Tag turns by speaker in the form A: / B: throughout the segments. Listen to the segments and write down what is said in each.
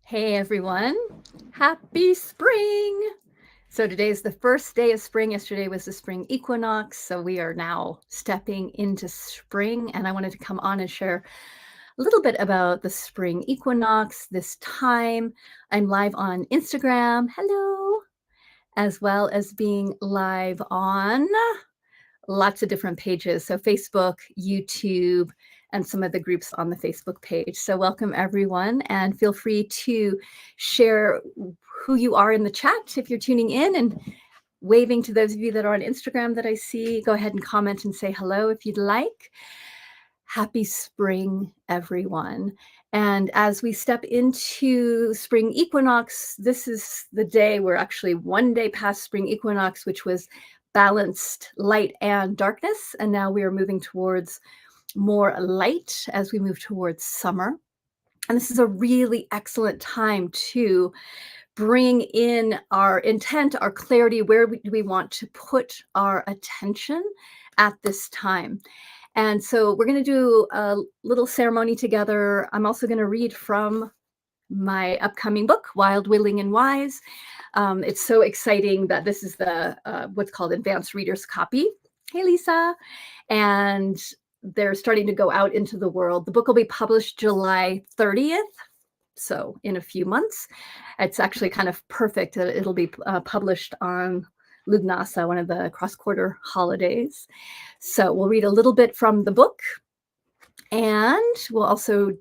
A: Hey everyone, happy spring! So today is the first day of spring. Yesterday was the spring equinox. So we are now stepping into spring. And I wanted to come on and share a little bit about the spring equinox this time. I'm live on Instagram, hello, as well as being live on lots of different pages. So Facebook, YouTube, and some of the groups on the Facebook page. So welcome everyone, and feel free to share who you are in the chat if you're tuning in, and waving to those of you that are on Instagram that I see. Go ahead and comment and say hello if you'd like. Happy spring, everyone. And as we step into spring equinox, this is the day we're actually one day past spring equinox, which was balanced light and darkness. And now we are moving towards more light as we move towards summer. And this is a really excellent time to bring in our intent, our clarity. Where do we want to put our attention at this time? And so we're going to do a little ceremony together. I'm also going to read from my upcoming book, Wild, Willing, and Wise. It's so exciting that this is the what's called advanced reader's copy. Hey, Lisa. And they're starting to go out into the world. The book will be published July 30th. So in a few months. It's actually kind of perfect that it'll be published on Lugnasa, one of the cross-quarter holidays. So we'll read a little bit from the book, and we'll also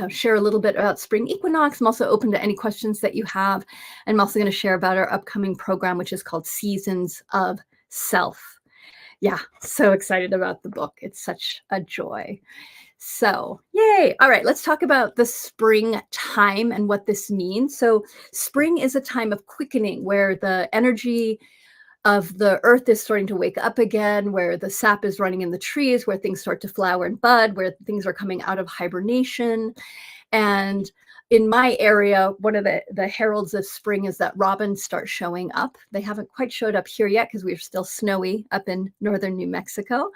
A: share a little bit about spring equinox. I'm also open to any questions that you have. I'm also going to share about our upcoming program, which is called Seasons of Self. Yeah, so excited about the book. It's such a joy. So, yay. All right, let's talk about the spring time and what this means. So, spring is a time of quickening where the energy of the earth is starting to wake up again, where the sap is running in the trees, where things start to flower and bud, where things are coming out of hibernation. And in my area, one of the heralds of spring is that robins start showing up. They haven't quite showed up here yet because we're still snowy up in northern New Mexico.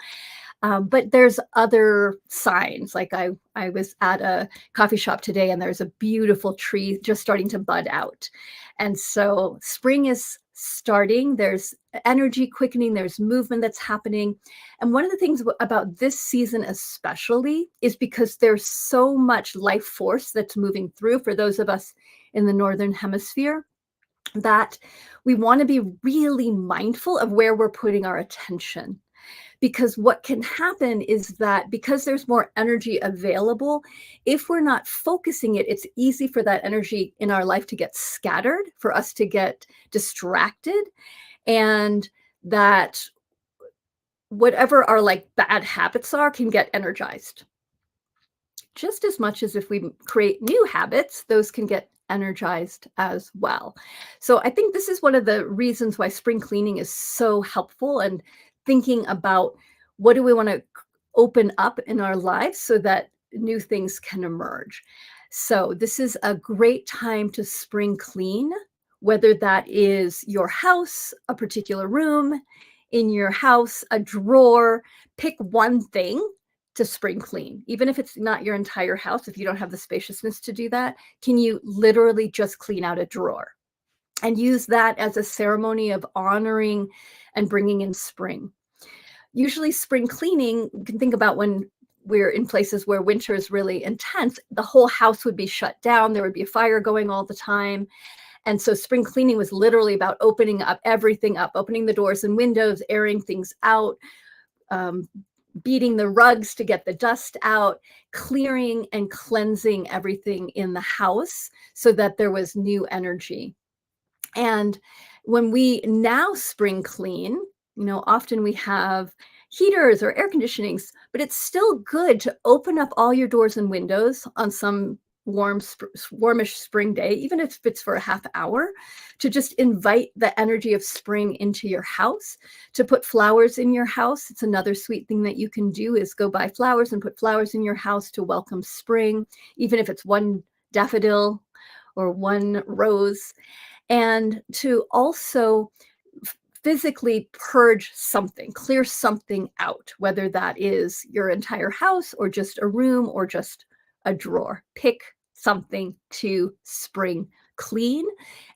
A: But there's other signs. Like I was at a coffee shop today, and there's a beautiful tree just starting to bud out. And so spring is starting. There's energy quickening. There's movement that's happening. And one of the things about this season especially is because there's so much life force that's moving through for those of us in the Northern Hemisphere, that we want to be really mindful of where we're putting our attention. Because what can happen is that because there's more energy available, if we're not focusing it, it's easy for that energy in our life to get scattered, for us to get distracted, and that whatever our like bad habits are can get energized. Just as much as if we create new habits, those can get energized as well. So I think this is one of the reasons why spring cleaning is so helpful, and thinking about what do we want to open up in our lives so that new things can emerge. So this is a great time to spring clean, whether that is your house, a particular room in your house, a drawer. Pick one thing to spring clean, even if it's not your entire house. If you don't have the spaciousness to do that, can you literally just clean out a drawer and use that as a ceremony of honoring and bringing in spring? Usually spring cleaning, you can think about when we're in places where winter is really intense, the whole house would be shut down. There would be a fire going all the time. And so spring cleaning was literally about opening up everything up, opening the doors and windows, airing things out, beating the rugs to get the dust out, clearing and cleansing everything in the house so that there was new energy. And when we now spring clean, often we have heaters or air conditionings, but it's still good to open up all your doors and windows on some warmish spring day, even if it's for a half hour, to just invite the energy of spring into your house, to put flowers in your house. It's another sweet thing that you can do, is go buy flowers and put flowers in your house to welcome spring, even if it's one daffodil or one rose. And to also physically purge something, clear something out, whether that is your entire house or just a room or just a drawer. Pick something to spring clean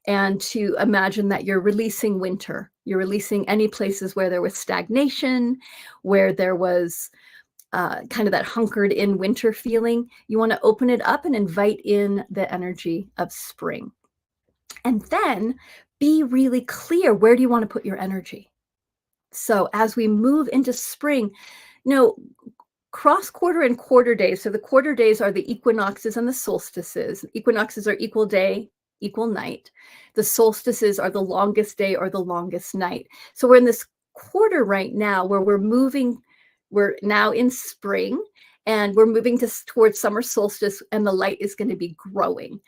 A: and to imagine that you're releasing winter. You're releasing any places where there was stagnation, where there was kind of that hunkered in winter feeling. You want to open it up and invite in the energy of spring. And then be really clear, where do you want to put your energy? So as we move into spring, cross quarter and quarter days. So the quarter days are the equinoxes and the solstices. Equinoxes are equal day, equal night. The solstices are the longest day or the longest night. So we're in this quarter right now where we're now in spring and we're moving towards summer solstice, and the light is going to be growing.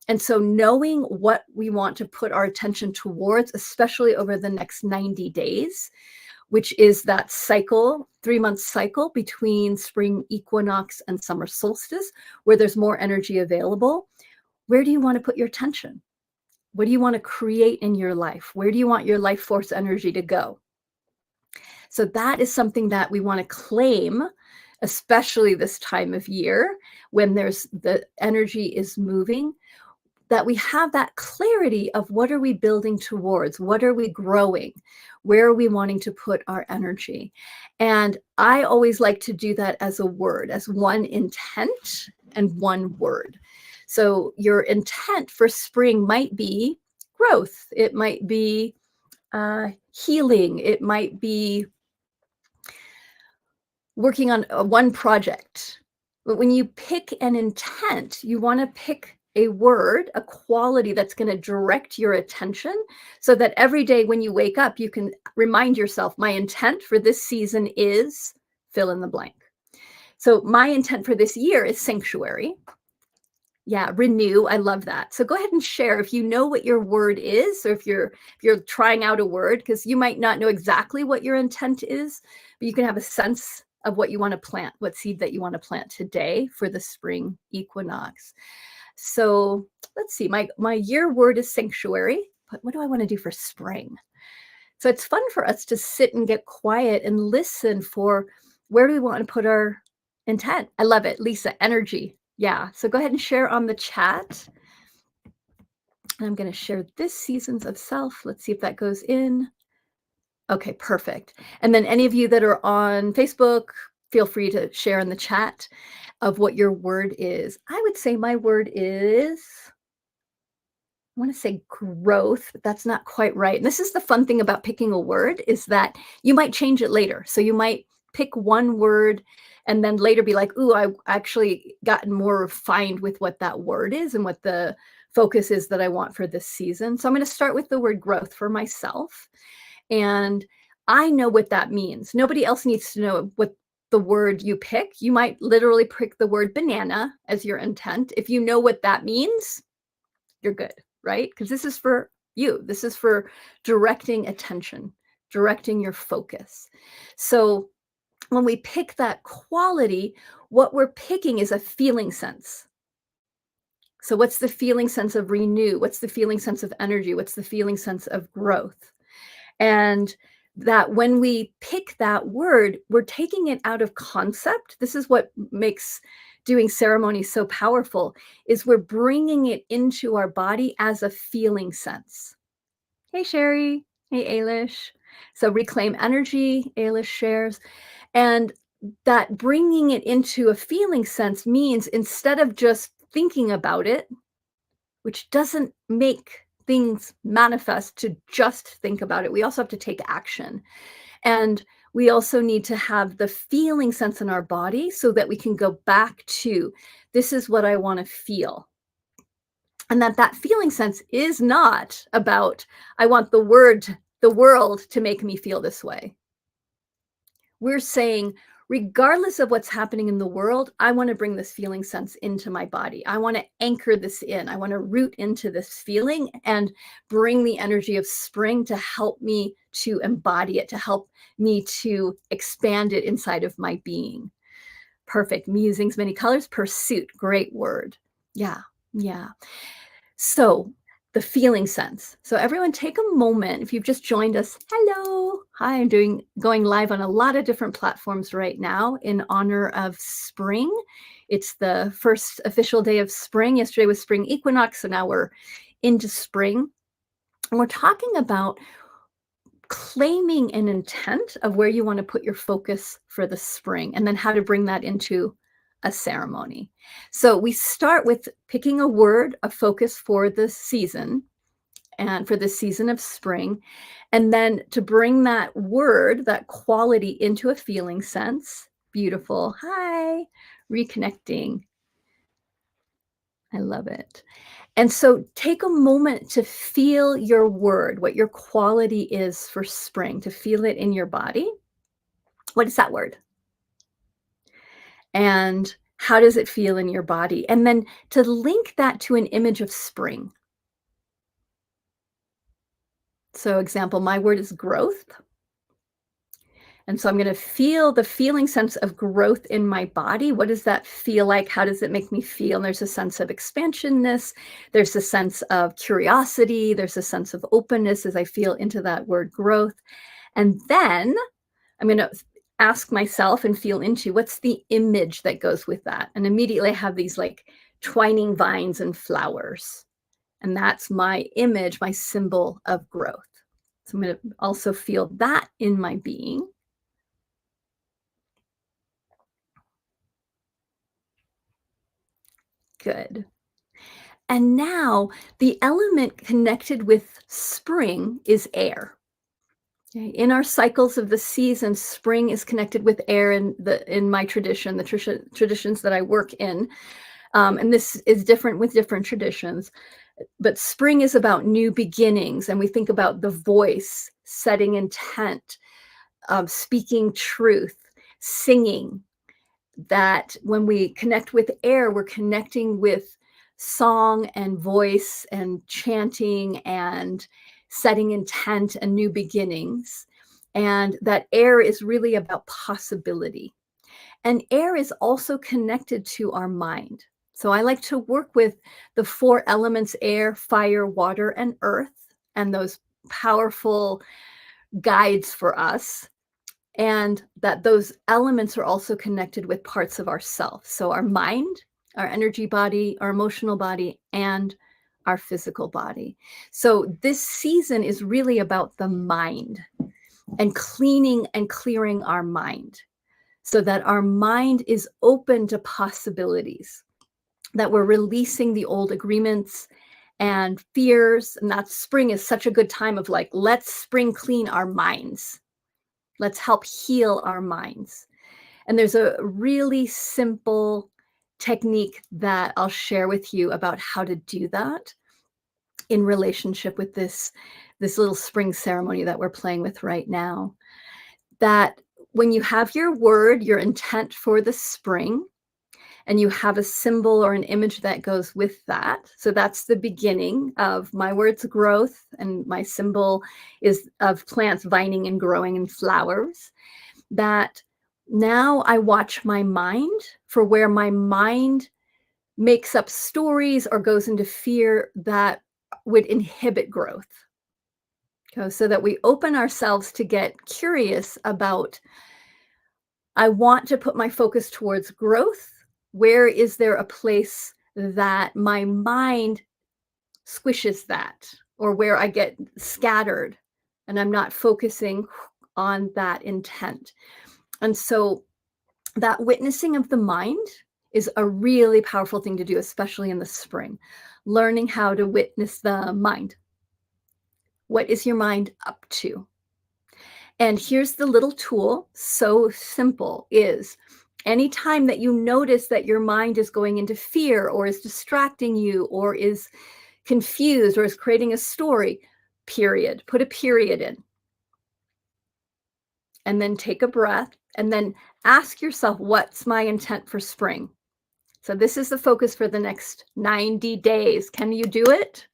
A: And so knowing what we want to put our attention towards, especially over the next 90 days, which is that cycle, 3-month cycle between spring equinox and summer solstice, where there's more energy available. Where do you want to put your attention? What do you want to create in your life? Where do you want your life force energy to go? So that is something that we want to claim, especially this time of year when the energy is moving, that we have that clarity of what are we building towards? What are we growing? Where are we wanting to put our energy? And I always like to do that as a word, as one intent and one word. So your intent for spring might be growth. It might be healing. It might be working on one project. But when you pick an intent, you want to pick a word, a quality that's going to direct your attention so that every day when you wake up, you can remind yourself, my intent for this season is fill in the blank. So my intent for this year is sanctuary. Yeah, renew. I love that. So go ahead and share if you know what your word is, or if you're trying out a word, because you might not know exactly what your intent is, but you can have a sense of what you want to plant, what seed that you want to plant today for the spring equinox. So let's see, my year word is sanctuary, but what do I want to do for spring? So it's fun for us to sit and get quiet and listen for where do we want to put our intent. I love it. Lisa, energy. Yeah. So go ahead and share on the chat. And I'm going to share this Seasons of Self. Let's see if that goes in. Okay, perfect. And then any of you that are on Facebook, feel free to share in the chat of what your word is. I would say my word is, I want to say growth, but that's not quite right. And this is the fun thing about picking a word, is that you might change it later. So you might pick one word and then later be like, ooh, I actually gotten more refined with what that word is and what the focus is that I want for this season. So I'm going to start with the word growth for myself. And I know what that means. Nobody else needs to know what the word you pick. You might literally pick the word banana as your intent. If you know what that means, you're good, right? Because this is for you. This is for directing attention, directing your focus. So when we pick that quality, what we're picking is a feeling sense. So what's the feeling sense of renew? What's the feeling sense of energy? What's the feeling sense of growth? And that when we pick that word, we're taking it out of concept. This is what makes doing ceremony so powerful, is we're bringing it into our body as a feeling sense. Hey, Sherry. Hey, Ailish. So reclaim energy, Ailish shares. And that bringing it into a feeling sense means instead of just thinking about it, which doesn't make things manifest to just think about it. We also have to take action. And we also need to have the feeling sense in our body so that we can go back to, this is what I want to feel. And that feeling sense is not about, I want the world to make me feel this way. We're saying, regardless of what's happening in the world, I want to bring this feeling sense into my body. I want to anchor this in. I want to root into this feeling and bring the energy of spring to help me to embody it, to help me to expand it inside of my being. Perfect. Musings, many colors, pursuit. Great word. Yeah. Yeah. So the feeling sense. So everyone take a moment. If you've just joined us, hello. Hi, I'm going live on a lot of different platforms right now in honor of spring It's the first official day of spring. Yesterday was spring equinox, so now we're into spring. And we're talking about claiming an intent of where you want to put your focus for the spring and then how to bring that into a ceremony. So we start with picking a word, a focus for the season and for the season of spring. And then to bring that word, that quality into a feeling sense. Beautiful. Hi. Reconnecting. I love it. And so take a moment to feel your word, what your quality is for spring, to feel it in your body. What is that word? And how does it feel in your body? And then to link that to an image of spring. So, example, my word is growth. And so I'm going to feel the feeling sense of growth in my body. What does that feel like? How does it make me feel? And there's a sense of expansionness. There's a sense of curiosity. There's a sense of openness as I feel into that word growth. And then I'm going to ask myself and feel into what's the image that goes with that. And immediately I have these like twining vines and flowers. And that's my image, my symbol of growth. So I'm going to also feel that in my being. Good. And now the element connected with spring is air. Okay, in our cycles of the season, spring is connected with air in my tradition, the traditions that I work in. And this is different with different traditions. But spring is about new beginnings, and we think about the voice, setting intent, speaking truth, singing. That when we connect with air, we're connecting with song and voice and chanting and setting intent and new beginnings. And that air is really about possibility. And air is also connected to our mind. So I like to work with the four elements: air, fire, water, and earth, and those powerful guides for us. And that those elements are also connected with parts of ourself. So our mind, our energy body, our emotional body, and our physical body. So this season is really about the mind and cleaning and clearing our mind so that our mind is open to possibilities, that we're releasing the old agreements and fears. And that spring is such a good time of like, let's spring clean our minds. Let's help heal our minds. And there's a really simple technique that I'll share with you about how to do that in relationship with this little spring ceremony that we're playing with right now. That when you have your word, your intent for the spring, and you have a symbol or an image that goes with that. So that's the beginning of my word's growth, and my symbol is of plants vining and growing and flowers. That now I watch my mind for where my mind makes up stories or goes into fear that would inhibit growth. Okay, so that we open ourselves to get curious about, I want to put my focus towards growth. Where is there a place that my mind squishes that, or where I get scattered and I'm not focusing on that intent? And so that witnessing of the mind is a really powerful thing to do, especially in the spring. Learning how to witness the mind. What is your mind up to? And here's the little tool, so simple, is anytime that you notice that your mind is going into fear or is distracting you or is confused or is creating a story, period. Put a period in. And then take a breath and then ask yourself, what's my intent for spring? So this is the focus for the next 90 days. Can you do it?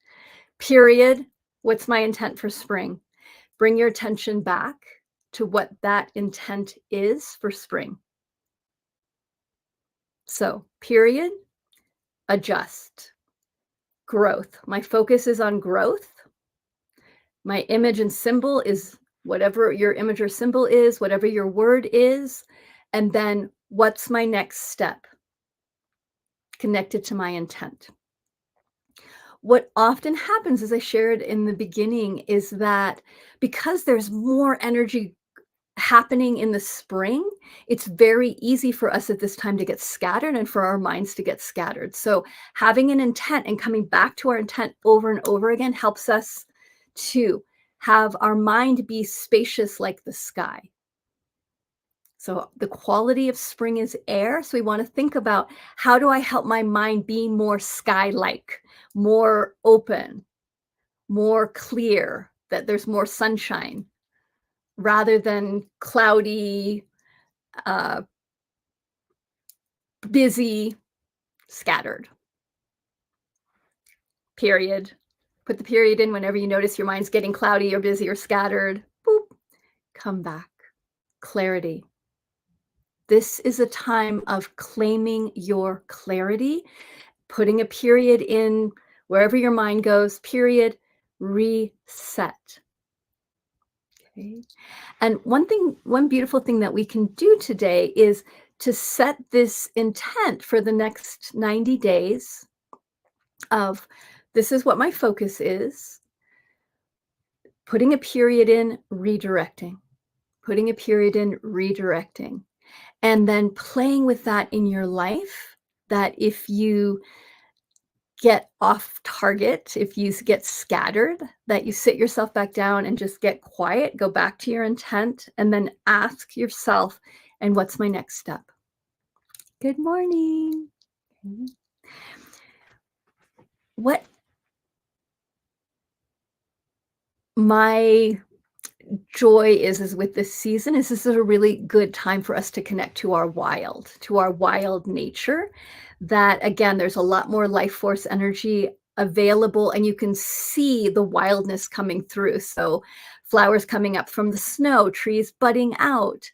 A: Period. What's my intent for spring? Bring your attention back to what that intent is for spring. So, period, adjust. Growth. My focus is on growth. My image and symbol is whatever your image or symbol is, whatever your word is. And then what's my next step? connected to my intent. What often happens, as I shared in the beginning, is that because there's more energy happening in the spring, it's very easy for us at this time to get scattered and for our minds to get scattered. So, having an intent and coming back to our intent over and over again helps us to have our mind be spacious like the sky. So, the quality of spring is air. So, we want to think about how do I help my mind be more sky like, more open, more clear, that there's more sunshine rather than cloudy, uh, busy, scattered. Period. Put the period in whenever you notice your mind's getting cloudy or busy or scattered. Boop. Come back. Clarity. This is a time of claiming your clarity, putting a period in wherever your mind goes, period, reset. Okay. And one beautiful thing that we can do today is to set this intent for the next 90 days of this is what my focus is, putting a period in, redirecting, putting a period in, redirecting, and then playing with that in your life. That if you get off target, if you get scattered, that you sit yourself back down and just get quiet, go back to your intent, and then ask yourself, and what's my next step? Good morning. Okay. What my joy is with this season is this is a really good time for us to connect to our wild nature. That again, there's a lot more life force energy available, and you can see the wildness coming through. So, flowers coming up from the snow, trees budding out,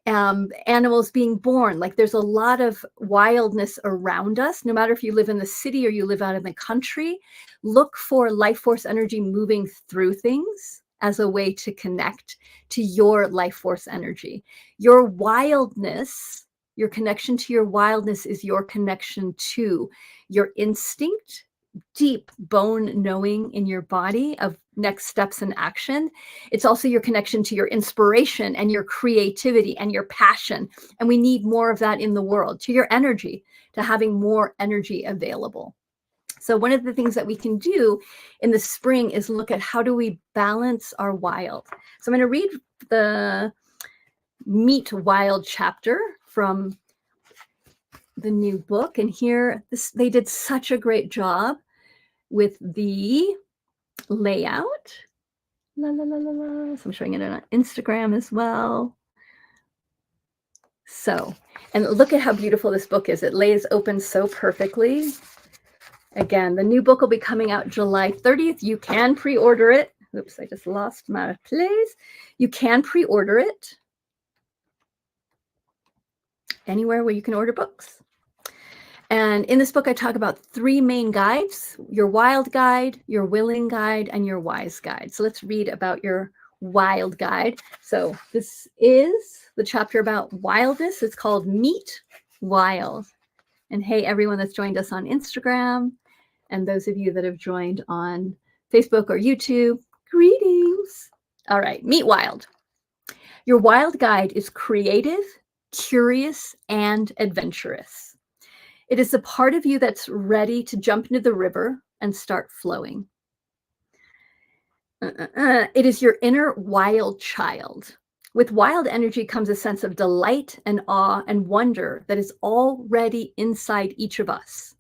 A: animals being born. Like there's a lot of wildness around us, no matter if you live in the city or you live out in the country. Look for life force energy moving through things as a way to connect to your life force energy. Your wildness, your connection to your wildness is your connection to your instinct, deep bone knowing in your body of next steps in action. It's also your connection to your inspiration and your creativity and your passion. And we need more of that in the world, to your energy, to having more energy available. So one of the things that we can do in the spring is look at how do we balance our wild. So I'm going to read the Meet Wild chapter from the new book. And here they did such a great job with the layout. La, la, la, la, la. So I'm showing it on Instagram as well. So, and look at how beautiful this book is. It lays open so perfectly. Again, the new book will be coming out July 30th. You can pre-order it. Oops, I just lost my place. You can pre-order it anywhere where you can order books. And in this book, I talk about 3 main guides: your wild guide, your willing guide, and your wise guide. So let's read about your wild guide. So this is the chapter about wildness. It's called Meet Wild. And hey, everyone that's joined us on Instagram, and those of you that have joined on Facebook or YouTube, greetings. All right, Meet Wild. Your wild guide is creative, curious, and adventurous. It is the part of you that's ready to jump into the river and start flowing. It is your inner wild child. With wild energy comes a sense of delight and awe and wonder that is already inside each of us.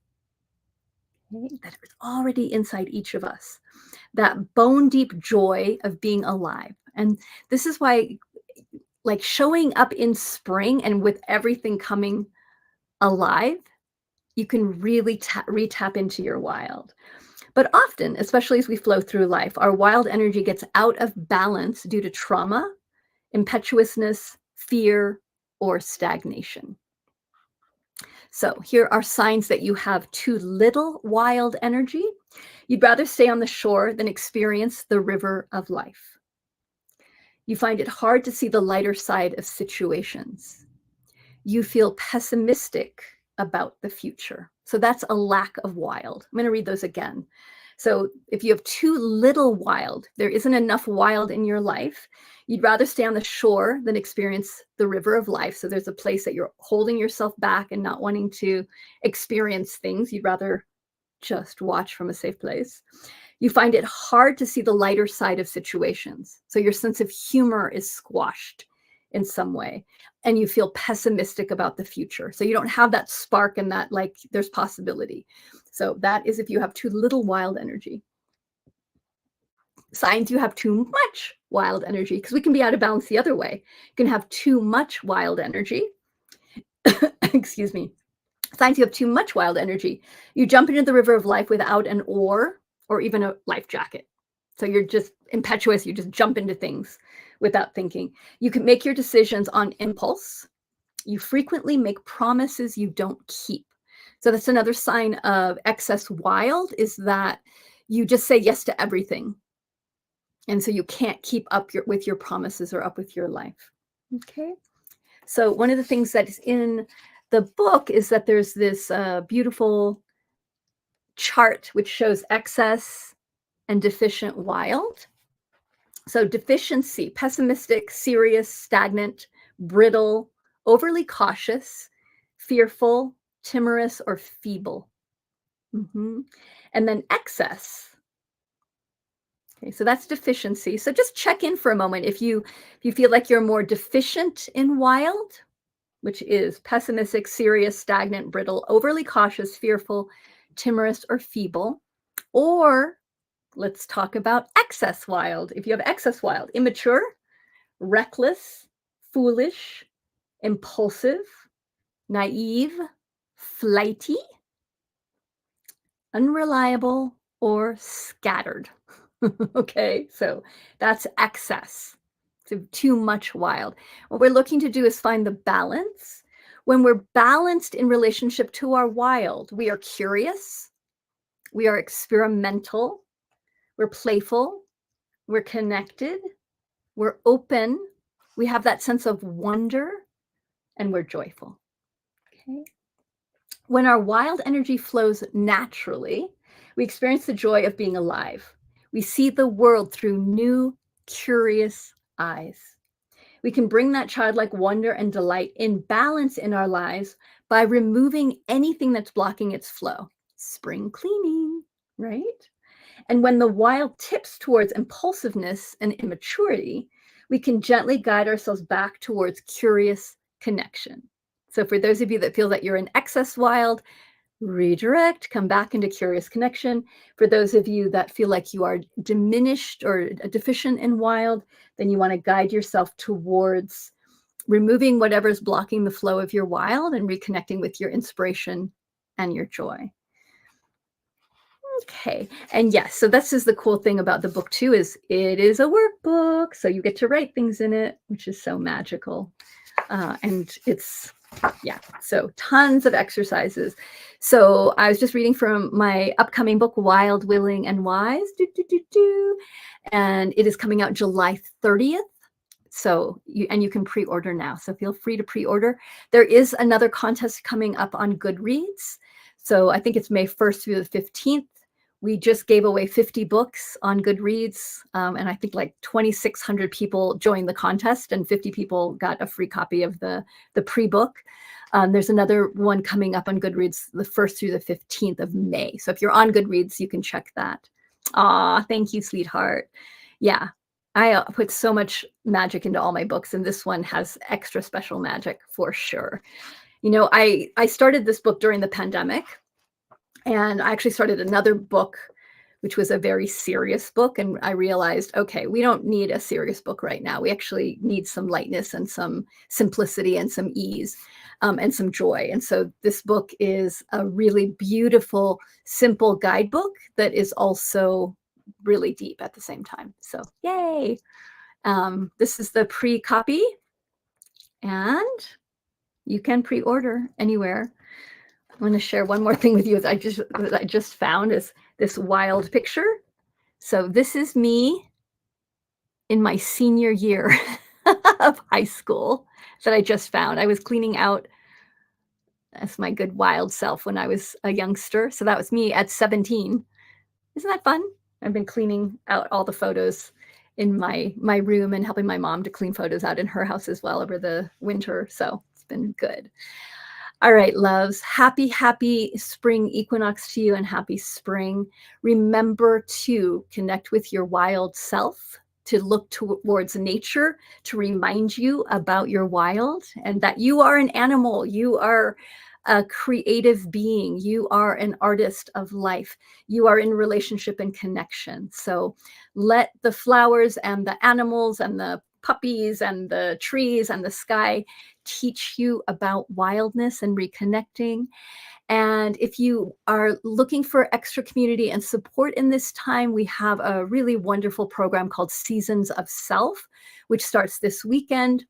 A: Okay? That is already inside each of us. That bone deep joy of being alive. And this is why, like, showing up in spring and with everything coming alive, you can really re-tap into your wild. But often, especially as we flow through life, our wild energy gets out of balance due to trauma, impetuousness, fear, or stagnation. So here are signs that you have too little wild energy. You'd rather stay on the shore than experience the river of life. You find it hard to see the lighter side of situations. You feel pessimistic about the future. So that's a lack of wild. I'm going to read those again. So if you have too little wild, there isn't enough wild in your life, you'd rather stay on the shore than experience the river of life. So there's a place that you're holding yourself back and not wanting to experience things. You'd rather just watch from a safe place. You find it hard to see the lighter side of situations. So your sense of humor is squashed in some way, and you feel pessimistic about the future. So you don't have that spark and that, like, there's possibility. So that is if you have too little wild energy. Signs you have too much wild energy, because we can be out of balance the other way. You can have too much wild energy. Excuse me. Signs you have too much wild energy. You jump into the river of life without an oar or even a life jacket. So you're just impetuous. You just jump into things without thinking. You can make your decisions on impulse. You frequently make promises you don't keep. So that's another sign of excess wild, is that you just say yes to everything. And so you can't keep up with your promises or up with your life. Okay. So one of the things that is in the book is that there's this beautiful chart which shows excess and deficient wild. So deficiency: pessimistic, serious, stagnant, brittle, overly cautious, fearful, timorous, or feeble. And then excess. Okay, so that's deficiency. So just check in for a moment if you feel like you're more deficient in wild, which is pessimistic, serious, stagnant, brittle, overly cautious, fearful, timorous, or feeble. Or let's talk about excess wild. If you have excess wild: immature, reckless, foolish, impulsive, naive, flighty, unreliable, or scattered. Okay, so that's excess. So too much wild. What we're looking to do is find the balance. When we're balanced in relationship to our wild, we are curious, we are experimental, we're playful, we're connected, we're open, we have that sense of wonder, and we're joyful. Okay. When our wild energy flows naturally, we experience the joy of being alive. We see the world through new, curious eyes. We can bring that childlike wonder and delight in balance in our lives by removing anything that's blocking its flow. Spring cleaning, right? And when the wild tips towards impulsiveness and immaturity, we can gently guide ourselves back towards curious connection. So for those of you that feel that you're in excess wild, redirect, come back into curious connection. For those of you that feel like you are diminished or deficient in wild, then you want to guide yourself towards removing whatever's blocking the flow of your wild and reconnecting with your inspiration and your joy. Okay, and yes, so this is the cool thing about the book too, is it is a workbook, so you get to write things in it, which is so magical. And it's, yeah, so tons of exercises. So I was just reading from my upcoming book, Wild, Willing, and Wise, and it is coming out July 30th. So you can pre-order now. So feel free to pre-order. There is another contest coming up on Goodreads. So I think it's May 1st through the 15th. We just gave away 50 books on Goodreads, and I think like 2,600 people joined the contest, and 50 people got a free copy of the pre-book. There's another one coming up on Goodreads the 1st through the 15th of May. So if you're on Goodreads, you can check that. Aw, thank you, sweetheart. Yeah, I put so much magic into all my books, and this one has extra special magic for sure. You know, I started this book during the pandemic, and I actually started another book, which was a very serious book. And I realized, okay, we don't need a serious book right now. We actually need some lightness and some simplicity and some ease, and some joy. And so this book is a really beautiful, simple guidebook that is also really deep at the same time. So yay. This is the pre-copy, and you can pre-order anywhere. I want to share one more thing with you that I just found is this wild picture. So this is me in my senior year of high school that I just found. I was cleaning out That's my good wild self when I was a youngster. So that was me at 17. Isn't that fun? I've been cleaning out all the photos in my room and helping my mom to clean photos out in her house as well over the winter. So it's been good. All right, loves. Happy, happy spring equinox to you and happy spring. Remember to connect with your wild self, to look towards nature, to remind you about your wild and that you are an animal. You are a creative being. You are an artist of life. You are in relationship and connection. So let the flowers and the animals and the puppies and the trees and the sky teach you about wildness and reconnecting. And if you are looking for extra community and support in this time, we have a really wonderful program called Seasons of Self, which starts this weekend.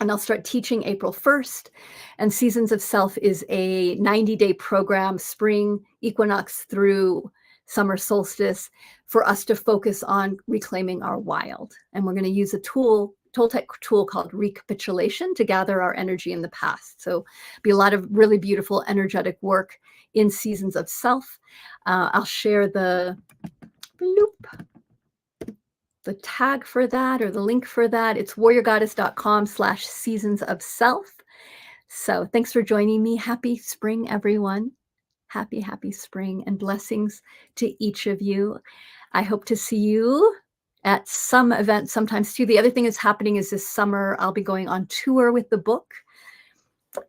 A: And I'll start teaching April 1st. And Seasons of Self is a 90-day program, spring equinox through summer solstice, for us to focus on reclaiming our wild. And we're going to use a Toltec tool called recapitulation to gather our energy in the past. So be a lot of really beautiful energetic work in Seasons of Self. I'll share the tag for that or the link for that. It's warriorgoddess.com/seasons of self. So thanks for joining me. Happy spring, everyone. Happy, happy spring and blessings to each of you. I hope to see you at some event sometimes too. The other thing that's happening is this summer, I'll be going on tour with the book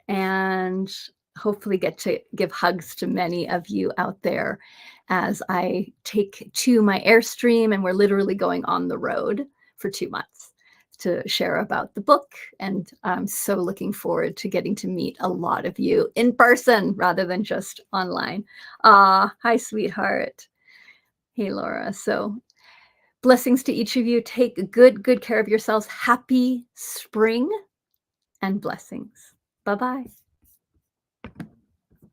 A: and hopefully get to give hugs to many of you out there as I take to my Airstream, and we're literally going on the road for 2 months to share about the book. And I'm so looking forward to getting to meet a lot of you in person rather than just online. Hi, sweetheart. Hey, Laura. So blessings to each of you. Take good care of yourselves. Happy spring and blessings. Bye-bye.